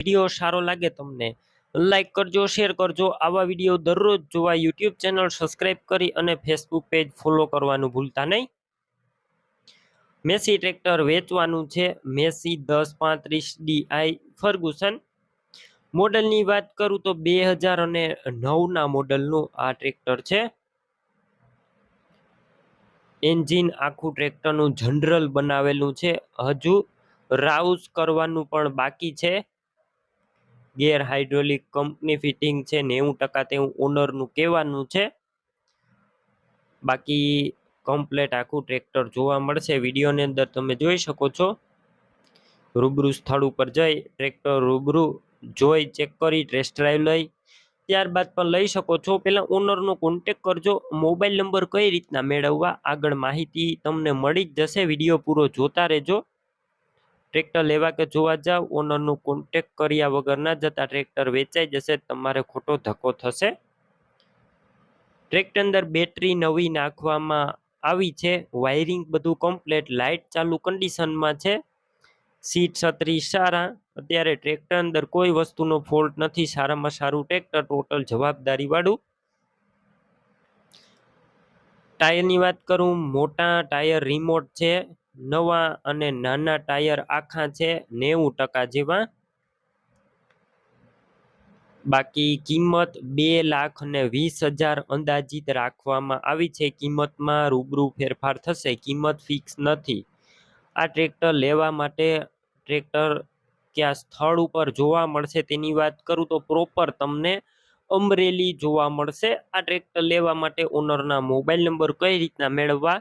Video સારો લાગે તમને લાઈક કરજો, શેર કરજો। આવા વિડીયો દરરોજ જોવા યુટ્યુબ ચેનલ સબસ્ક્રાઇબ કરી અને ફેસબુક પેજ ફોલો કરવાનું ભૂલતા નહીં। મેસી ટ્રેક્ટર વેચવાનું છે। Massey 1035 DI Ferguson. મોડલની વાત કરું તો 2009ના મોડલનું આ ટ્રેક્ટર છે। એન્જિન આખું ટ્રેક્ટરનું જનરલ બનાવેલું છે, હજુ રાઉસ કરવાનું પણ બાકી છે। ગેર હાઇડ્રોલિક કંપની ફિટિંગ છે, 90% તેવું ઓનરનું કહેવાનું છે। બાકી કમ્પ્લેટ આખું ટ્રેક્ટર જોવા મળશે। વિડીયોની અંદર તમે જોઈ શકો છો। રૂબરૂ સ્થળ ઉપર જઈ ટ્રેક્ટર રૂબરૂ જોઈ ચેક કરી ટેસ્ટ ડ્રાઈવ લઈ ત્યારબાદ પણ લઈ શકો છો। પહેલા ઓનરનો કોન્ટેક કરજો। મોબાઈલ નંબર કઈ રીતના મેળવવા આગળ માહિતી તમને મળી જ જશે। વિડીયો પૂરો જોતા રહેજો। ટ્રેક્ટર લેવા કે જોવા જાવ ઓનરનો કોન્ટેક કર્યા વગર ના જતા ટ્રેક્ટર વેચાઈ જશે, તમારે ખોટો ધક્કો થશે। ટ્રેક્ટર અંદર બેટરી નવી નાખવામાં આવી છે, વાયરિંગ બધું કમ્પ્લીટ, લાઇટ ચાલુ કન્ડિશનમાં છે, સીટ છત્રી સારા। અત્યારે ટ્રેક્ટર અંદર કોઈ વસ્તુનો ફોલ્ટ નથી, સારામાં સારું ટ્રેક્ટર, ટોટલ જવાબદારી વાળું। ટાયરની વાત કરું, મોટા ટાયર રિમોટ છે, નવા અને નાના ટાયર આખા છે 90% જેવા। બાકી કિંમત 2,20,000 અંદાજિત રાખવામાં આવી છે। કિંમતમાં રૂબરૂ ફેરફાર થશે, કિંમત ફિક્સ નથી। આ ટ્રેક્ટર લેવા માટે ટ્રેક્ટર ક્યાં સ્થળ ઉપર જોવા મળશે તેની વાત કરું તો પ્રોપર તમને અમરેલી જોવા મળશે। આ ટ્રેક્ટર લેવા માટે ઓનરના મોબાઈલ નંબર કઈ રીતના મેળવવા,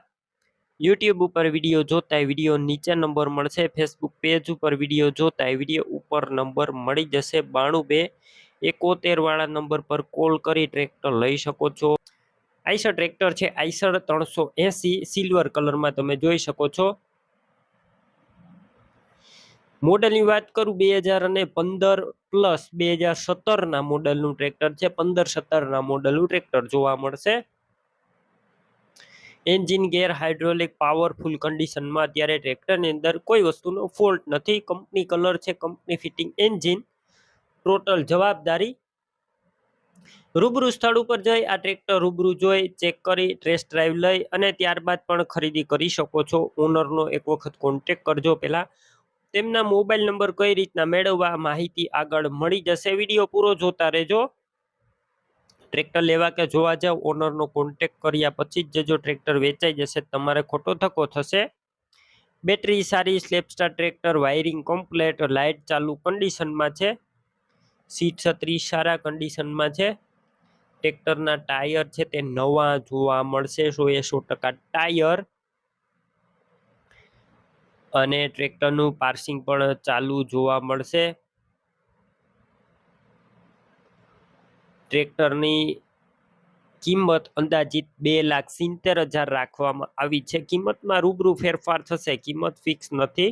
યુટ્યુબ ઉપર વિડીયો જોતા વિડીયો નીચે નંબર મળશે, ફેસબુક પેજ ઉપર વિડીયો જોતા વિડીયો ઉપર નંબર મળી જશે। 9271 વાળા નંબર પર કોલ કરી ટ્રેક્ટર લઈ શકો છો। આઈસર ટ્રેક્ટર છે, આઈસર 380 સિલ્વર કલરમાં તમે જોઈ શકો છો। મોડલની વાત કરું 2015 પ્લસ 2017ના મોડલનું ટ્રેક્ટર છે। 15-17ના મોડલનું ટ્રેક્ટર જોવા મળશે। એન્જિન ગેર હાઇડ્રોલિક પાવરફુલ કન્ડિશનમાં અત્યારે ટ્રેક્ટરની અંદર કોઈ વસ્તુનો ફોલ્ટ નથી, કંપની કલર છે, કંપની ફિટિંગ એન્જિન, ટોટલ જવાબદારી। રૂબરૂ સ્થળ ઉપર જઈ આ ટ્રેક્ટર રૂબરૂ જોઈ ચેક કરી ટેસ્ટ ડ્રાઈવ લઈ અને ત્યારબાદ પણ ખરીદી કરી શકો છો। ઓનરનો એક વખત કોન્ટેક કરજો। પહેલા તેમના મોબાઈલ નંબર કઈ રીતના મેળવવા માહિતી આગળ મળી જશે, વિડીયો પૂરો જોતા રહેજો। ટ્રેક્ટર લેવા કે જોવા જાવ ઓનરનો કોન્ટેક કર્યા પછી જ જો ટ્રેક્ટર વેચાઈ જશે, તમારે ખોટો ધક્કો થશે। બેટરી સારી, સ્લેપસ્ટાર ટ્રેક્ટર, વાયરિંગ કમ્પ્લેટ, લાઇટ ચાલુ કન્ડિશનમાં છે, સીટ છત્રી સારા કન્ડિશનમાં છે। ટ્રેક્ટરના ટાયર છે તે નવા જોવા મળશે, 100% ટાયર, અને ટ્રેક્ટરનું પાર્સિંગ પણ ચાલુ જોવા મળશે। ટ્રેક્ટરની કિંમત અંદાજિત 2,70,000 રાખવામાં આવી છે। કિંમતમાં રૂબરૂ ફેરફાર થશે, કિંમત ફિક્સ નથી।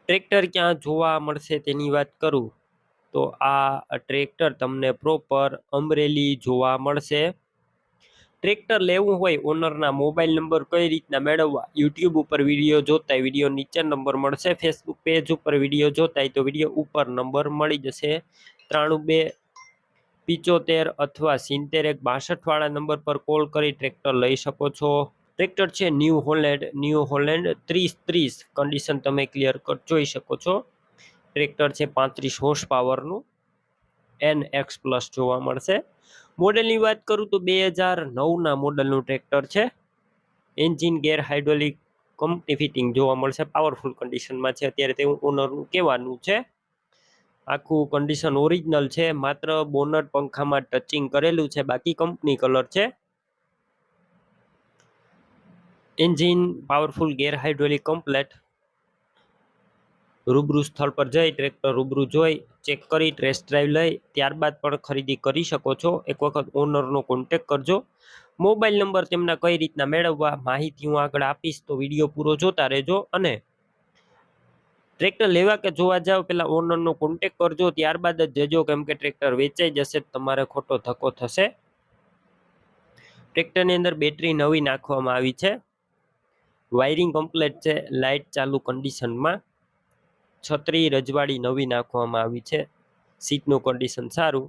ટ્રેક્ટર ક્યાં જોવા મળશે તેની વાત કરું તો આ ટ્રેક્ટર તમને પ્રોપર અમરેલી જોવા મળશે। ટ્રેક્ટર લેવું હોય ઓનરના મોબાઈલ નંબર કઈ રીતના મેળવવા, યુટ્યુબ ઉપર વિડીયો જોતા વિડીયો નીચે નંબર મળશે, ફેસબુક પેજ ઉપર વિડીયો જોતા તો વિડીયો ઉપર નંબર મળી જશે। 9275 અથવા 7062 વાળા નંબર પર કોલ કરી ટ્રેક્ટર લઈ શકો છો। ટ્રેક્ટર છે ન્યૂ હોલેન્ડ 3030 કન્ડિશન તમે ક્લિયર કટ જોઈ શકો છો। ટ્રેક્ટર છે 35 હોર્સ પાવરનું, NX પ્લસ જોવા મળશે। મોડેલની વાત કરું તો 2009ના મોડલનું ટ્રેક્ટર છે। એન્જિન ગેર હાઇડ્રોલિક કંપની ફિટિંગ જોવા મળશે, પાવરફુલ કન્ડિશનમાં છે અત્યારે તેવું ઓનરનું કહેવાનું છે। આખું કન્ડિશન ઓરિજિનલ છે, માત્ર બોનટ પંખામાં ટચિંગ કરેલું છે, બાકી કંપની કલર છે। એન્જિન પાવરફુલ, ગેર હાઇડ્રોલિક કમ્પ્લેટ। રૂબરૂ સ્થળ પર જઈ ટ્રેક્ટર રૂબરૂ જોઈ ચેક કરી ટેસ્ટ ડ્રાઈવ લઈ ત્યારબાદ પણ ખરીદી કરી શકો છો। એક વખત ઓનરનો કોન્ટેક કરજો। મોબાઈલ નંબર તેમના કઈ રીતના મેળવવા માહિતી હું આગળ આપીશ, તો વિડીયો પૂરો જોતા રહેજો। અને ટ્રેક્ટર લેવા કે જોવા જાવ પેલા ઓનરનો કોન્ટેક કરજો, ત્યારબાદ જ જજો, કેમ કે ટ્રેક્ટર વેચાઈ જશે, તમારે ખોટો ધક્કો થશે। ટ્રેક્ટરની અંદર બેટરી નવી નાખવામાં આવી છે, વાયરિંગ કમ્પ્લીટ છે, લાઇટ ચાલુ કન્ડિશનમાં છત્રી રજવાડી નવી નાખવામાં આવી છે, સીટનું કન્ડિશન સારું.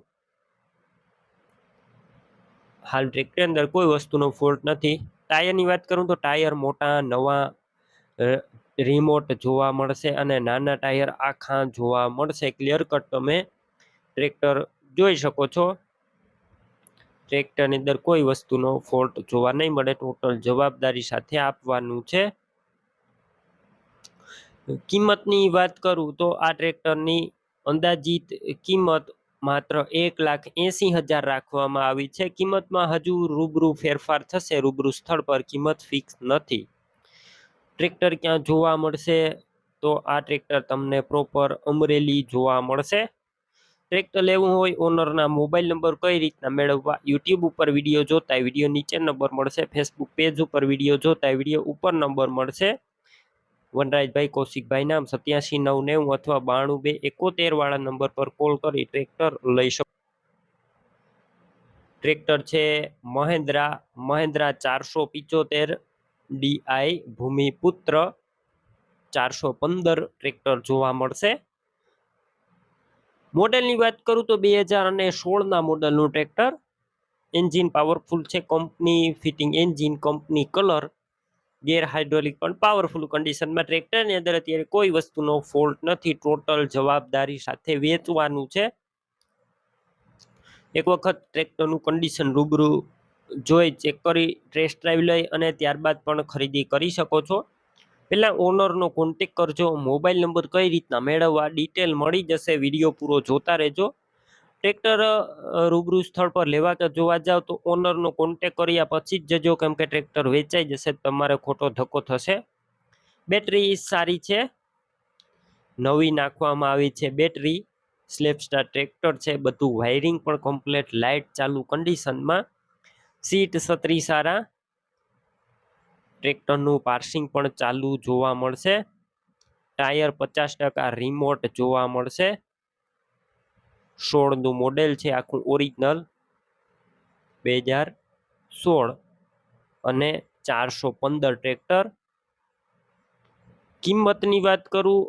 હાલ ટ્રેક્ટરની અંદર કોઈ વસ્તુનો ફોલ્ટ નથી. ટાયરની વાત કરું તો ટાયર મોટા નવા રિમોટ જોવા મળશે અને નાના ટાયર આખા જોવા મળશે. ક્લિયર કટ તમે ટ્રેક્ટર જોઈ શકો છો. ટ્રેક્ટરની અંદર કોઈ વસ્તુનો ફોલ્ટ જોવા નહીં મળે. ટોટલ જવાબદારી સાથે આપવાનું છે. કિંમતની વાત કરું તો આ ટ્રેક્ટરની અંદાજિત કિંમત માત્ર 1,80,000 રાખવામાં આવી છે. કિંમતમાં હજુ રૂબરૂ ફેરફાર થશે. રૂબરૂ સ્થળ પર કિંમત ફિક્સ નથી. ટ્રેક્ટર ક્યાં જોવા મળશે તો આ ટ્રેક્ટર તમને પ્રોપર અમરેલી જોવા મળશે. ટ્રેક્ટર લેવું હોય ઓનરના મોબાઈલ નંબર કઈ રીતના મેળવવા? યુટ્યુબ ઉપર વિડીયો જોતા વિડીયો નીચે નંબર મળશે. ફેસબુક પેજ ઉપર વિડીયો જોતા વિડીયો ઉપર નંબર મળશે. વનરાજભાઈ કૌશિકભાઈ નામ 87,990 અથવા 92,71 વાળા નંબર પર કોલ કરી ટ્રેક્ટર લઈ શકો. ટ્રેક્ટર છે મહેન્દ્રા 475 DI ભૂમિપુત્ર 415 ટ્રેક્ટર જોવા મળશે. મોડેલની વાત કરું તો 2016ના મોડેલનું ટ્રેક્ટર. એન્જિન પાવરફુલ છે, company fitting engine, company colour, ગેર હાઇડ્રોલિક પણ પાવરફુલ કન્ડિશનમાં. ટ્રેક્ટરની અંદર અત્યારે કોઈ વસ્તુનો ફોલ્ટ નથી. ટોટલ જવાબદારી સાથે વેચવાનું છે. એક વખત ટ્રેક્ટરનું કન્ડિશન રૂબરૂ જોઈ ચેક કરી ટેસ્ટ ડ્રાઈવ લઈ અને ત્યારબાદ પણ ખરીદી કરી શકો છો. પહેલાં ઓનરનો કોન્ટેક કરજો. મોબાઈલ નંબર કઈ રીતના મેળવવા ડિટેલ મળી જશે. વિડીયો પૂરો જોતા રહેજો. ટ્રેક્ટર રૂબરૂ સ્થળ પર લેવા કે જોવા જાવ તો ઓનરનો કોન્ટેક કર્યા પછી જ જજો, કેમ કે ટ્રેક્ટર વેચાઈ જશે તમારે ખોટો ધક્કો થશે. બેટરી સારી છે, નવી નાખવામાં આવી છે બેટરી. સ્લેપ સ્ટાર ટ્રેક્ટર છે, બધું વાયરિંગ પણ કમ્પ્લીટ, લાઇટ ચાલુ કન્ડિશનમાં. સીટ છત્રી સારા. ટ્રેક્ટરનું પાર્સિંગ પણ ચાલુ જોવા મળશે. ટાયર 50% રિમોટ જોવા મળશે. 16નું મોડેલ છે, આખું ઓરિજિનલ 2016 અને 415 ટ્રેક્ટર. કિંમતની વાત કરું,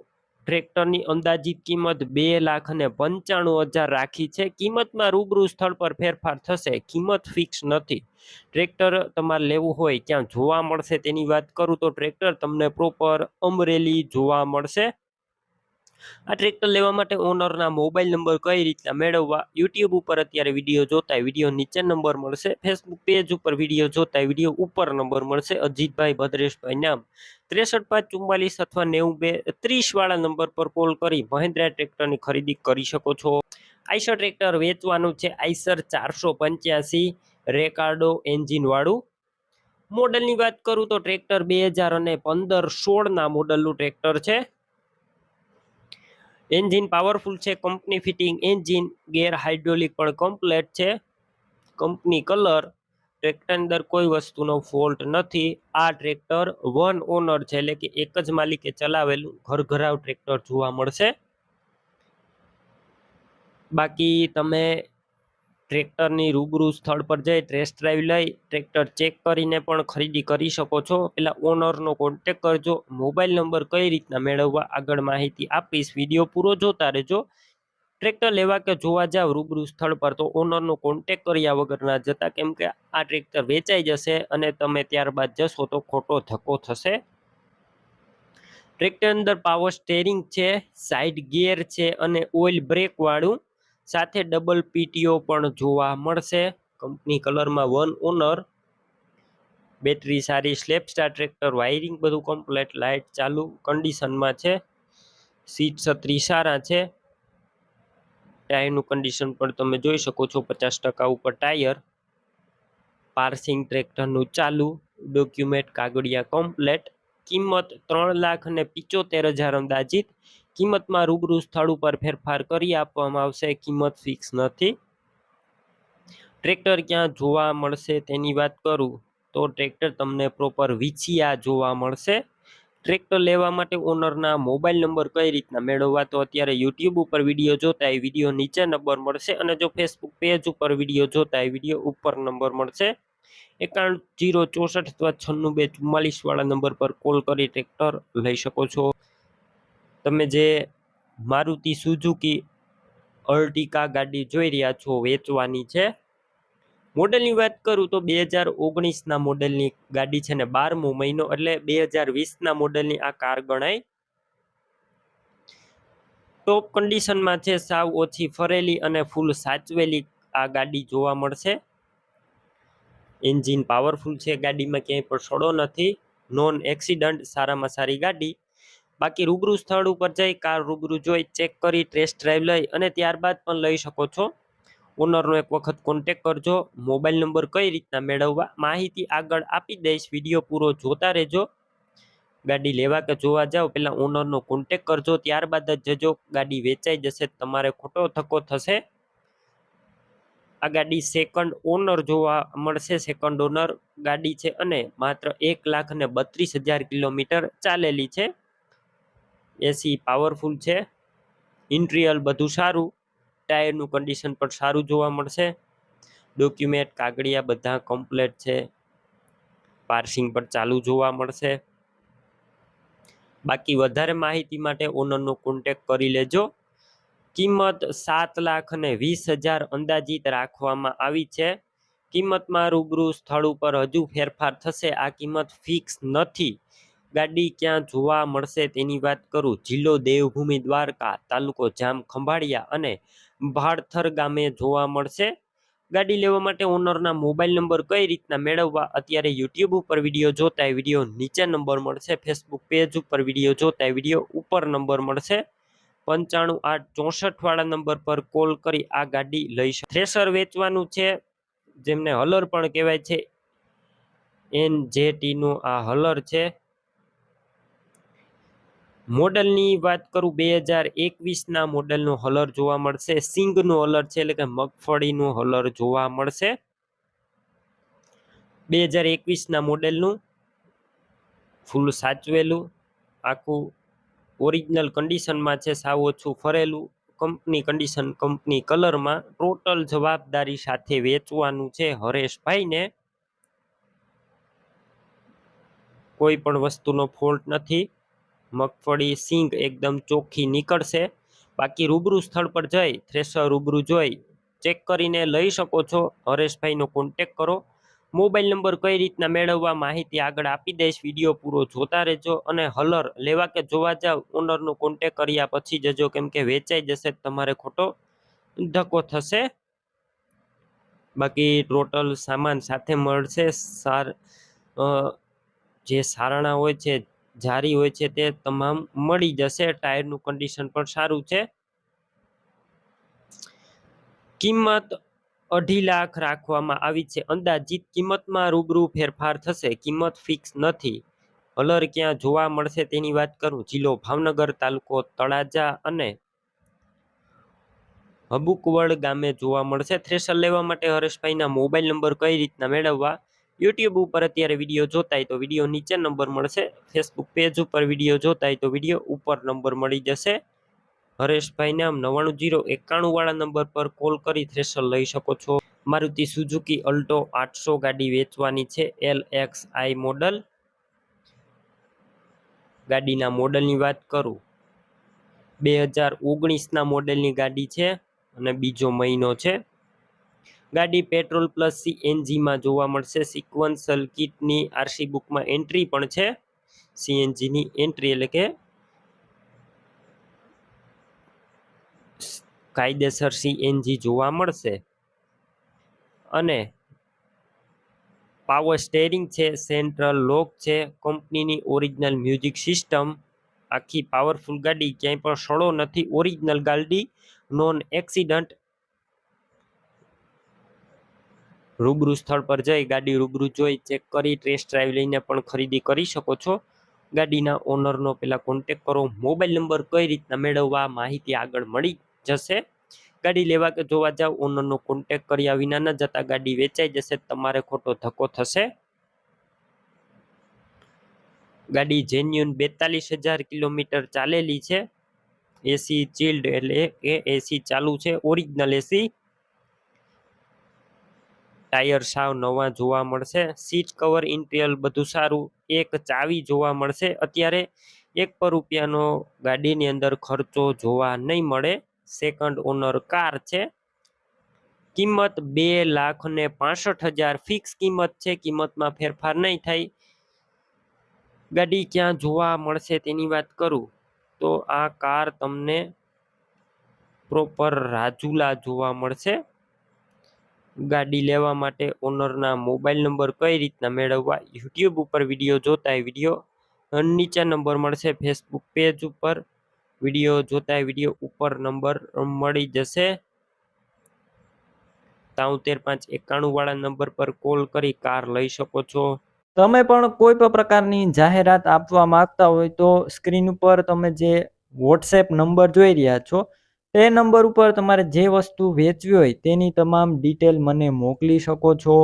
ટ્રેક્ટરની અંદાજિત કિંમત 2,95,000 રાખી છે. કિંમતમાં રૂબરૂ સ્થળ પર ફેરફાર થશે. કિંમત ફિક્સ નથી. ટ્રેક્ટર તમારે લેવું હોય ક્યાં જોવા મળશે તેની વાત કરું તો ટ્રેક્ટર તમને પ્રોપર અમરેલી જોવા મળશે. આ ટ્રેક્ટર લેવા માટે ઓનરના મોબાઈલ નંબર કઈ રીતના મેળવવા? યુટ્યુબ ઉપર અત્યારે વિડીયો જોતા વિડીયો નીચે નંબર મળશે. ફેસબુક પેજ ઉપર વિડીયો જોતા વિડીયો ઉપર નંબર મળશે. અજીતભાઈ ભદ્રેશભાઈ નામ 63,544 અથવા 92,30 વાળા નંબર પર કોલ કરી મહિન્દ્રા ટ્રેક્ટરની ખરીદી કરી શકો છો. આઈસર ટ્રેક્ટર વેચવાનું છે. આઈસર 485 રેકાર્ડો એન્જિન વાળું. મોડેલની વાત કરું તો ટ્રેક્ટર 2015-16ના મોડલનું ટ્રેક્ટર છે. એન્જિન પાવરફુલ છે, કંપની ફિટિંગ એન્જિન, ગેર હાઇડ્રોલિક પણ કમ્પ્લેટ છે, કંપની કલર. ટ્રેક્ટર અંદર કોઈ વસ્તુનો ફોલ્ટ નથી. આ ટ્રેક્ટર વન ઓનર છે, એટલે કે એક જ માલિકે ચલાવેલું ઘરઘરાવ ટ્રેક્ટર જોવા મળશે. બાકી તમે ટ્રેક્ટરની રૂબરૂ સ્થળ પર જઈ ટેસ્ટ ડ્રાઈવ લઈ ટ્રેક્ટર ચેક કરીને પણ ખરીદી કરી શકો છો. પહેલાં ઓનરનો કોન્ટેક કરજો. મોબાઈલ નંબર કઈ રીતના મેળવવા આગળ માહિતી આપીશ. વિડીયો પૂરો જોતા રહેજો. ટ્રેક્ટર લેવા કે જોવા જાવ રૂબરૂ સ્થળ પર તો ઓનરનો કોન્ટેક કર્યા વગર ના જતા, કેમ કે આ ટ્રેક્ટર વેચાઈ જશે અને તમે ત્યારબાદ જશો તો ખોટો ધક્કો થશે. ટ્રેક્ટર અંદર પાવર સ્ટેરિંગ છે, સાઇડ ગિયર છે અને ઓઇલ બ્રેક વાળું, સાથે ડબલ પીટીઓ પણ જોવા મળશે. કંપની કલરમાં વન ઓનર. બેટરી સારી, સ્લેપ સ્ટાર ટ્રેક્ટર, વાયરિંગ બધું કમ્પ્લેટ, લાઇટ ચાલુ કન્ડિશનમાં છે. સીટ છત્રી સારા છે. ટાયરનું કન્ડિશન પણ તમે જોઈ શકો છો, 50% ઉપર ટાયર. પાર્સિંગ ટ્રેક્ટરનું ચાલુ, ડોક્યુમેન્ટ કાગળિયા કમ્પ્લેટ. કિંમત 3,75,000 અંદાજિત. કિંમતમાં રૂબરૂ સ્થળ ઉપર ફેરફાર કરી આપવામાં આવશે. કિંમત ફિક્સ નથી. ટ્રેક્ટર ક્યાં જોવા મળશે તેની વાત કરું તો ટ્રેક્ટર તમને પ્રોપર વિછિયા જોવા મળશે. ટ્રેક્ટર લેવા માટે ઓનરના મોબાઈલ નંબર કઈ રીતના મેળવવા? તો અત્યારે યુટ્યુબ ઉપર વિડીયો જોતા એ વિડીયો નીચે નંબર મળશે અને જો ફેસબુક પેજ ઉપર વિડીયો જોતા એ વિડીયો ઉપર નંબર મળશે. 91 064 અથવા 96 244 વાળા નંબર પર કોલ કરી ટ્રેક્ટર લઈ શકો છો. તમે જે મારુતિ સુઝુકી અર્ટિકા ગાડી જોઈ રહ્યા છો, વેચવાની છે. મોડેલની વાત કરું તો 2019ના મોડેલની ગાડી છે ને 12મો મહિનો એટલે 2020ના મોડેલની આ કાર ગણાય. ટોપ કન્ડિશનમાં છે, સાવ ઓછી ફરેલી અને ફૂલ સાચવેલી આ ગાડી જોવા મળશે. એન્જિન પાવરફુલ છે, ગાડીમાં ક્યાંય પણ સડો નથી, નોન એક્સિડન્ટ, સારામાં સારી ગાડી. બાકી રૂબરૂ સ્થળ ઉપર જઈ કાર રૂબરૂ જોઈ ચેક કરી ટેસ્ટ ડ્રાઈવ લઈ અને ત્યારબાદ પણ લઈ શકો છો. ઓનરનો એક વખત કોન્ટેક કરજો. મોબાઈલ નંબર કઈ રીતના મેળવવા માહિતી આગળ આપી દઈશ, વિડીયો પૂરો જોતા રહેજો. ગાડી લેવા કે જોવા જાવ પહેલાં ઓનરનો કોન્ટેક કરજો, ત્યારબાદ જ જજો. ગાડી વેચાઈ જશે, તમારે ખોટો ધક્કો થશે. આ ગાડી સેકન્ડ ઓનર જોવા મળશે, સેકન્ડ ઓનર ગાડી છે અને માત્ર 1,32,000 કિલોમીટર ચાલેલી છે. એસી પાવરફુલ છે, ઇન્ટિરિયર બધું સારું, ટાયરનું કન્ડિશન પણ સારું જોવા મળશે. ડોક્યુમેન્ટ કાગળિયા બધા કમ્પ્લેટ છે, પાર્સિંગ પણ ચાલુ જોવા મળશે. બાકી વધારે માહિતી માટે ઓનરનો કોન્ટેક કરી લેજો. કિંમત 7,20,000 અંદાજિત રાખવામાં આવી છે. કિંમતમાં રૂબરૂ સ્થળ ઉપર હજુ ફેરફાર થશે, આ કિંમત ફિક્સ નથી. ગાડી ક્યાં જોવા મળશે તેની વાત કરું, જિલ્લો દેવભૂમિ દ્વારકા, તાલુકો જામ ખંભાળિયા અને ભાડથર ગામે જોવા મળશે. ગાડી લેવા માટે ઓનરના મોબાઈલ નંબર કઈ રીતના મેળવવા, અત્યારે યુટ્યુબ ઉપર વિડીયો જોતા વિડીયો નીચે નંબર મળશે, ફેસબુક પેજ ઉપર વિડીયો જોતા વિડીયો ઉપર નંબર મળશે. 95,864 વાળા નંબર પર કોલ કરી આ ગાડી લઈ શકો. થ્રેશર વેચવાનું છે, જેમને હલર પણ કહેવાય છે. NJTનું આ હલર છે. મોડલની વાત કરું 2021ના મોડલનું હલર જોવા મળશે. સિંગનું હલર છે, એટલે કે મગફળીનું હલર જોવા મળશે. 2021ના મોડેલનું ફૂલ સાચવેલું, આખું ઓરિજિનલ કન્ડિશનમાં છે, સાવ ઓછું ફરેલું, કંપની કન્ડિશન, કંપની કલરમાં, ટોટલ જવાબદારી સાથે વેચવાનું છે હરેશભાઈને. કોઈ પણ વસ્તુનો ફોલ્ટ નથી. મગફળી સિંગ એકદમ ચોખ્ખી નીકળશે. બાકી રૂબરૂ સ્થળ પર જઈ થ્રેશર રૂબરૂ જોઈ ચેક કરીને લઈ શકો છો. હરેશભાઈનો કોન્ટેક કરો. મોબાઈલ નંબર કઈ રીતના મેળવવા માહિતી આગળ આપી દઈશ, વિડીયો પૂરો જોતા રહેજો. અને હલર લેવા કે જોવા જાવ ઓનરનો કોન્ટેક કર્યા પછી જજો, કેમ કે વેચાઈ જશે, તમારે ખોટો ધક્કો થશે. બાકી ટોટલ સામાન સાથે મળશે. જે સારણા હોય છે, જારી હોય છે, તે તમામ મળી જશે. ટાયરનું કન્ડિશન પણ સારું છે. કિંમત 2.5 લાખ રાખવામાં આવી છે. અંદાજિત કિંમતમાં રૂબરૂ ફેરફાર થશે, કિંમત ફિક્સ નથી. હલર ક્યાં જોવા મળશે તેની વાત કરું, જિલ્લો ભાવનગર, તાલુકો તળાજા અને હબુકવડ ગામે જોવા મળશે. થ્રેશર લેવા માટે હરેશભાઈના મોબાઈલ નંબર કઈ રીતના મેળવવા, યુટ્યુબ ઉપર અત્યારે વિડીયો જોતા હોય તો વિડીયો નીચે નંબર મળશે, ફેસબુક પેજ ઉપર વિડીયો જોતા હોય તો વિડીયો ઉપર નંબર મળી જશે. હરેશભાઈને 99,091 વાળા નંબર પર કોલ કરી થ્રેશર લઈ શકો છો. મારુતિ સુઝુકી અલ્ટો 800 ગાડી વેચવાની છે, LXI મોડલ. ગાડીના મોડલની વાત કરું 2019ના મોડેલની ગાડી છે અને બીજો મહિનો છે. ગાડી પેટ્રોલ પ્લસ CNGમાં જોવા મળશે. સિક્વન્સલ કિટની આરસી બુકમાં એન્ટ્રી પણ છે. CNGની એન્ટ્રી એટલે કે કાયદેસર CNG જોવા મળશે. અને પાવર સ્ટેરિંગ છે, સેન્ટ્રલ લોક છે, કંપનીની ઓરિજિનલ મ્યુઝિક સિસ્ટમ, આખી પાવરફુલ ગાડી, ક્યાંય પણ સડો નથી, ઓરિજિનલ ગાડી, નોન એક્સિડન્ટ. રૂબરૂ સ્થળ પર જઈ ગાડી રૂબરૂ જોઈ ચેક કરી ટેસ્ટ ડ્રાઈવ લઈને પણ ખરીદી કરી શકો છો. ગાડીના ઓનરનો પહેલાં કોન્ટેક કરો. મોબાઈલ નંબર કઈ રીતના મેળવવા માહિતી આગળ મળી જશે. ગાડી લેવા કે જોવા જાવ ઓનરનો કોન્ટેક કર્યા વિના ન જતા, ગાડી વેચાઈ જશે, તમારે ખોટો ધક્કો થશે. ગાડી જેન્યુન 42,000 કિલોમીટર ચાલેલી છે. એસી ચિલ્ડ એટલે કે એસી ચાલુ છે, ઓરિજિનલ એસી. ટાયર સાવ નવા જોવા મળશે. સીટ કવર ઇન્ટિરિયર બધું સારું. એક ચાવી જોવા મળશે. અત્યારે રૂપિયાનો ગાડીની અંદર ખર્ચો જોવા નહીં મળે. સેકન્ડ ઓનર કાર છે. કિંમત 2,65,000 ફિક્સ કિંમત છે. કિંમતમાં ફેરફાર નહીં થાય. ગાડી ક્યાં જોવા મળશે તેની વાત કરું તો આ કાર તમને પ્રોપર રાજુલા જોવા મળશે. ગાડી લેવા માટે ઓનરના મોબાઈલ નંબર કઈ રીતના મેળવવા, યુટ્યુબ ઉપર વિડીયો જોતા વિડીયો નીચે નંબર મળશે. ફેસબુક પેજ ઉપર વિડીયો જોતા વિડીયો ઉપર નંબર મળી જશે. 73,591 વાળા નંબર પર કોલ કરી કાર લઈ શકો છો. તમે પણ કોઈ પણ પ્રકારની જાહેરાત આપવા માંગતા હોય તો સ્ક્રીન ઉપર તમે જે વોટ્સએપ નંબર જોઈ રહ્યા છો તે નંબર ઉપર તમારે જે વસ્તુ વેચવી હોય તેની તમામ ડિટેલ મને મોકલી શકો છો.